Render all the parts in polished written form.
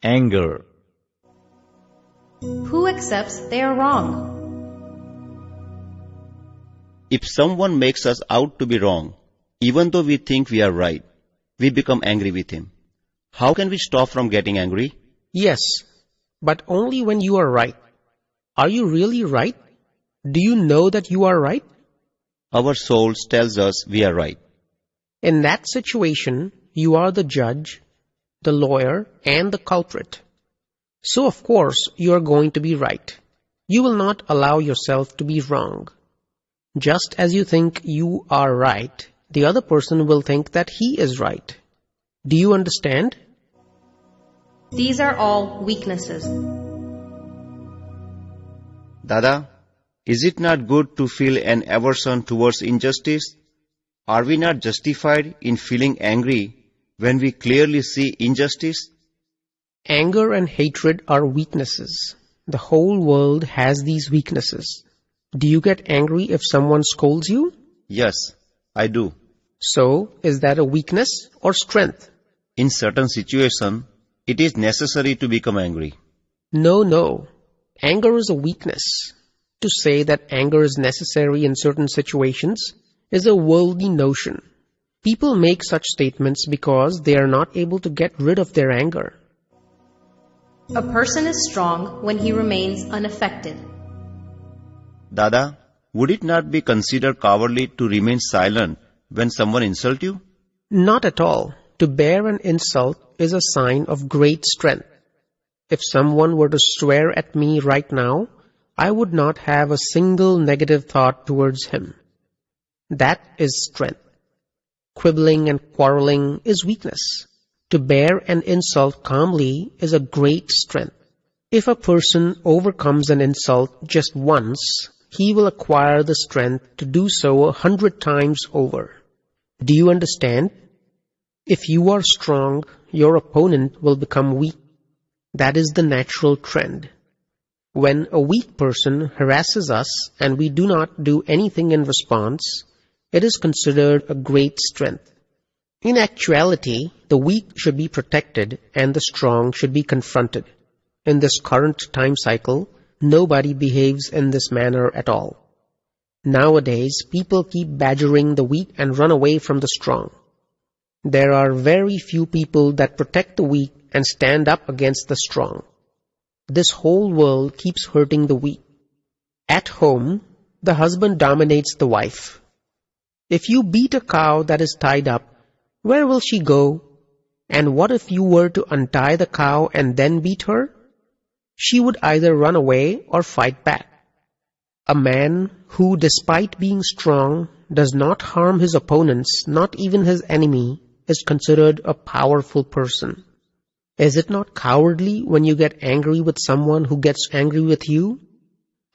Anger. Who accepts they are wrong? If someone makes us out to be wrong, even though we think we are right, we become angry with him. How can we stop from getting angry? Yes, but only when you are right. Are you really right? Do you know that you are right? Our soul tells us we are right. In that situation, you are the judge, the lawyer, and the culprit. So of course, you are going to be right. You will not allow yourself to be wrong. Just as you think you are right, the other person will think that he is right. Do you understand? These are all weaknesses. Dada, is it not good to feel an aversion towards injustice? Are we not justified in feeling angry when we clearly see injustice? Anger and hatred are weaknesses. The whole world has these weaknesses. Do you get angry if someone scolds you? Yes, I do. So, is that a weakness or strength? In certain situations, it is necessary to become angry. No. Anger is a weakness. To say that anger is necessary in certain situations is a worldly notion. People make such statements because they are not able to get rid of their anger. A person is strong when he remains unaffected. Dada, would it not be considered cowardly to remain silent when someone insults you? Not at all. To bear an insult is a sign of great strength. If someone were to swear at me right now, I would not have a single negative thought towards him. That is strength. Quibbling and quarreling is weakness. To bear an insult calmly is a great strength. If a person overcomes an insult just once, he will acquire the strength to do so 100 times over. Do you understand? If you are strong, your opponent will become weak. That is the natural trend. When a weak person harasses us and we do not do anything in response, it is considered a great strength. In actuality, the weak should be protected and the strong should be confronted. In this current time cycle, nobody behaves in this manner at all. Nowadays, people keep badgering the weak and run away from the strong. There are very few people that protect the weak and stand up against the strong. This whole world keeps hurting the weak. At home, the husband dominates the wife. If you beat a cow that is tied up, where will she go? And what if you were to untie the cow and then beat her? She would either run away or fight back. A man who, despite being strong, does not harm his opponents, not even his enemy, is considered a powerful person. Is it not cowardly when you get angry with someone who gets angry with you?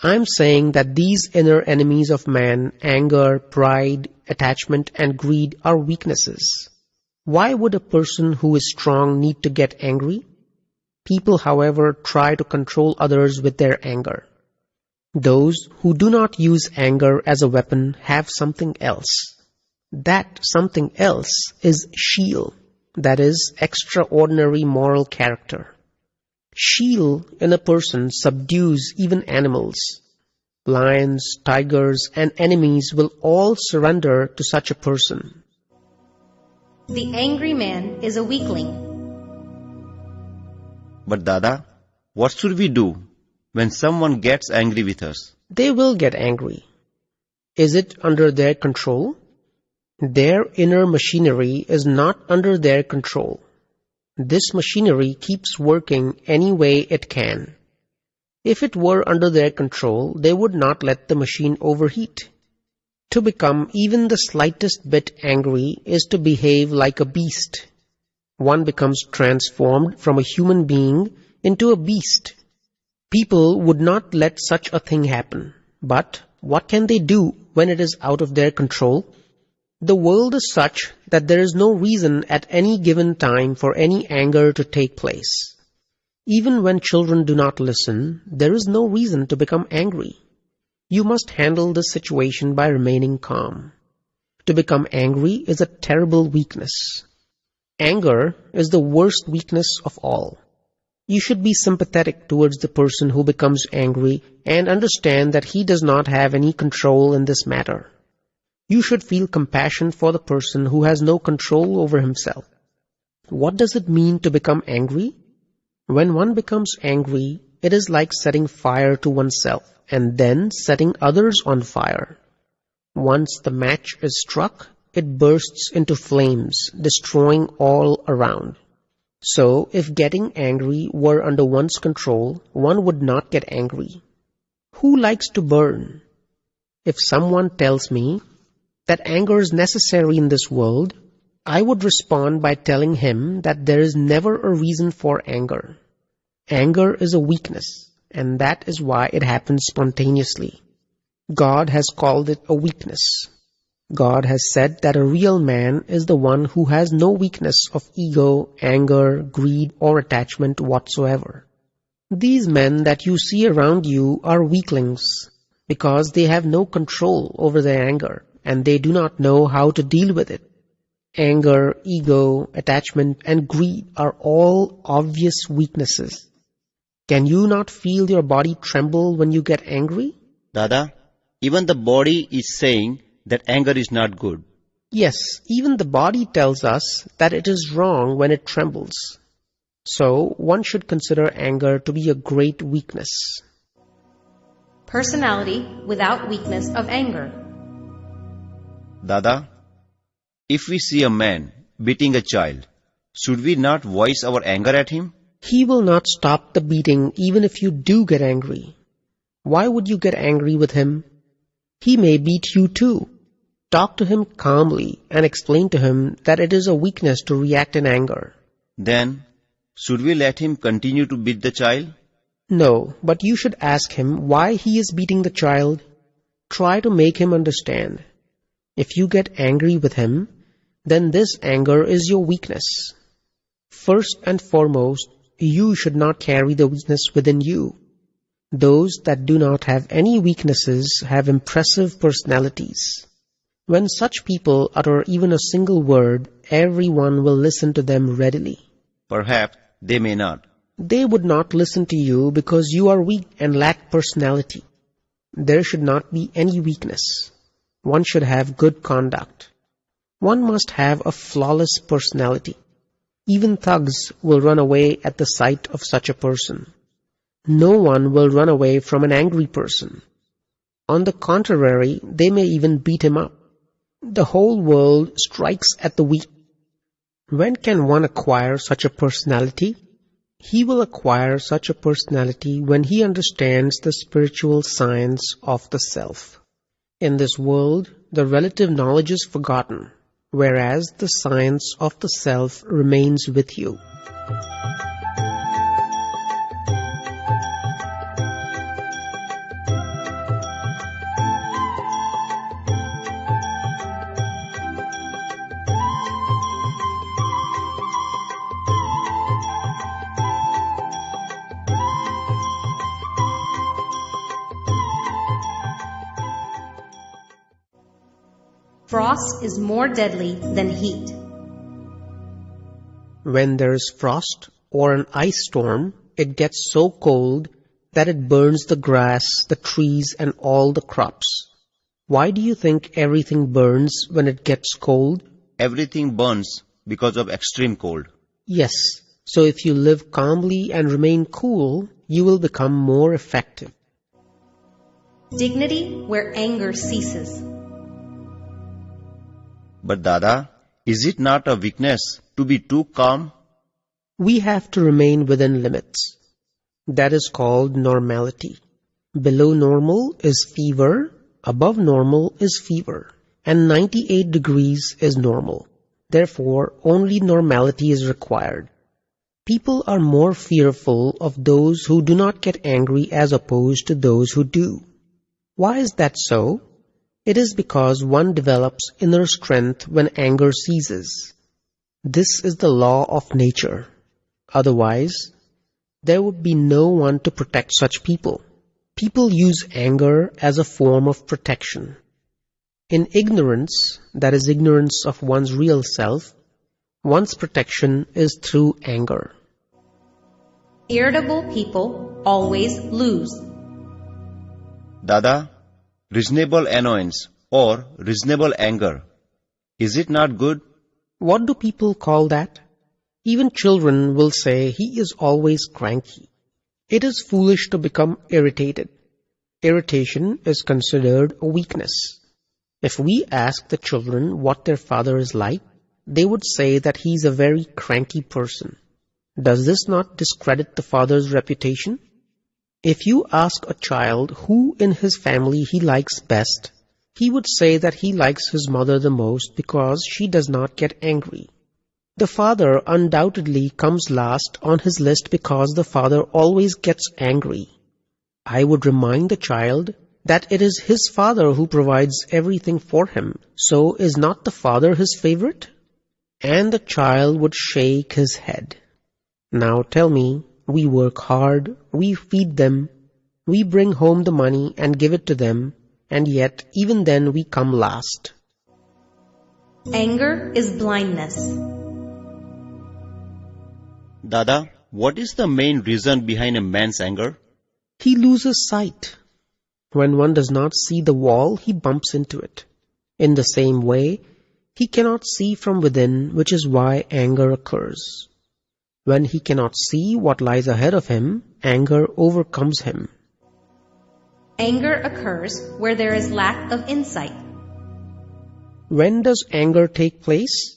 I'm saying that these inner enemies of man, anger, pride, attachment, and greed, are weaknesses. Why would a person who is strong need to get angry? People, however, try to control others with their anger. Those who do not use anger as a weapon have something else. That something else is sheel, that is, extraordinary moral character. Sheel in a person subdues even animals. Lions, tigers, and enemies will all surrender to such a person. The angry man is a weakling. But Dada, what should we do when someone gets angry with us? They will get angry. Is it under their control? Their inner machinery is not under their control. This machinery keeps working any way it can. If it were under their control, they would not let the machine overheat. To become even the slightest bit angry is to behave like a beast. One becomes transformed from a human being into a beast. People would not let such a thing happen. But what can they do when it is out of their control? The world is such that there is no reason at any given time for any anger to take place. Even when children do not listen, there is no reason to become angry. You must handle this situation by remaining calm. To become angry is a terrible weakness. Anger is the worst weakness of all. You should be sympathetic towards the person who becomes angry and understand that he does not have any control in this matter. You should feel compassion for the person who has no control over himself. What does it mean to become angry? When one becomes angry, it is like setting fire to oneself and then setting others on fire. Once the match is struck, it bursts into flames, destroying all around. So, if getting angry were under one's control, one would not get angry. Who likes to burn? If someone tells me that anger is necessary in this world, I would respond by telling him that there is never a reason for anger. Anger is a weakness, and that is why it happens spontaneously. God has called it a weakness. God has said that a real man is the one who has no weakness of ego, anger, greed, or attachment whatsoever. These men that you see around you are weaklings because they have no control over their anger and they do not know how to deal with it. Anger, ego, attachment, and greed are all obvious weaknesses. Can you not feel your body tremble when you get angry? Dada, even the body is saying that anger is not good. Yes, even the body tells us that it is wrong when it trembles. So, one should consider anger to be a great weakness. Personality without weakness of anger. Dada, if we see a man beating a child, should we not voice our anger at him? He will not stop the beating even if you do get angry. Why would you get angry with him? He may beat you too. Talk to him calmly and explain to him that it is a weakness to react in anger. Then, should we let him continue to beat the child? No, but you should ask him why he is beating the child. Try to make him understand. If you get angry with him, then this anger is your weakness. First and foremost, you should not carry the weakness within you. Those that do not have any weaknesses have impressive personalities. When such people utter even a single word, everyone will listen to them readily. Perhaps they may not. They would not listen to you because you are weak and lack personality. There should not be any weakness. One should have good conduct. One must have a flawless personality. Even thugs will run away at the sight of such a person. No one will run away from an angry person. On the contrary, they may even beat him up. The whole world strikes at the weak. When can one acquire such a personality? He will acquire such a personality when he understands the spiritual science of the self. In this world, the relative knowledge is forgotten, whereas the science of the self remains with you. Frost is more deadly than heat. When there is frost or an ice storm, it gets so cold that it burns the grass, the trees, and all the crops. Why do you think everything burns when it gets cold? Everything burns because of extreme cold. Yes, so if you live calmly and remain cool, you will become more effective. Dignity where anger ceases. But Dada, is it not a weakness to be too calm? We have to remain within limits. That is called normality. Below normal is fever, above normal is fever, and 98 degrees is normal. Therefore, only normality is required. People are more fearful of those who do not get angry as opposed to those who do. Why is that so? It is because one develops inner strength when anger ceases. This is the law of nature. Otherwise, there would be no one to protect such people. People use anger as a form of protection. In ignorance, that is ignorance of one's real self, one's protection is through anger. Irritable people always lose. Dada, reasonable annoyance or reasonable anger, is it not good? What do people call that? Even children will say he is always cranky. It is foolish to become irritated. Irritation is considered a weakness. If we ask the children what their father is like, they would say that he is a very cranky person. Does this not discredit the father's reputation? If you ask a child who in his family he likes best, he would say that he likes his mother the most because she does not get angry. The father undoubtedly comes last on his list because the father always gets angry. I would remind the child that it is his father who provides everything for him, so is not the father his favorite? And the child would shake his head. Now tell me, we work hard, we feed them, we bring home the money and give it to them, and yet even then we come last. Anger is blindness. Dada, what is the main reason behind a man's anger? He loses sight. When one does not see the wall, he bumps into it. In the same way, he cannot see from within, which is why anger occurs. When he cannot see what lies ahead of him, anger overcomes him. Anger occurs where there is lack of insight. When does anger take place?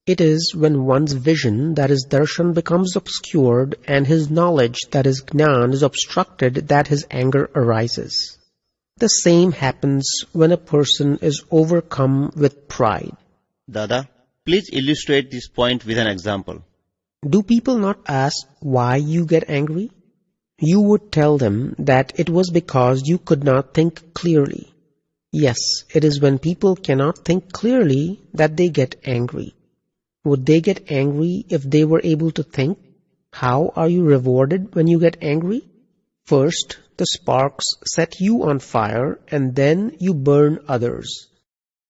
It is when one's vision, that is darshan, becomes obscured and his knowledge, that is jnana, is obstructed, that his anger arises. The same happens when a person is overcome with pride. Dada, please illustrate this point with an example. Do people not ask why you get angry? You would tell them that it was because you could not think clearly. Yes, it is when people cannot think clearly that they get angry. Would they get angry if they were able to think? How are you rewarded when you get angry? First, the sparks set you on fire and then you burn others.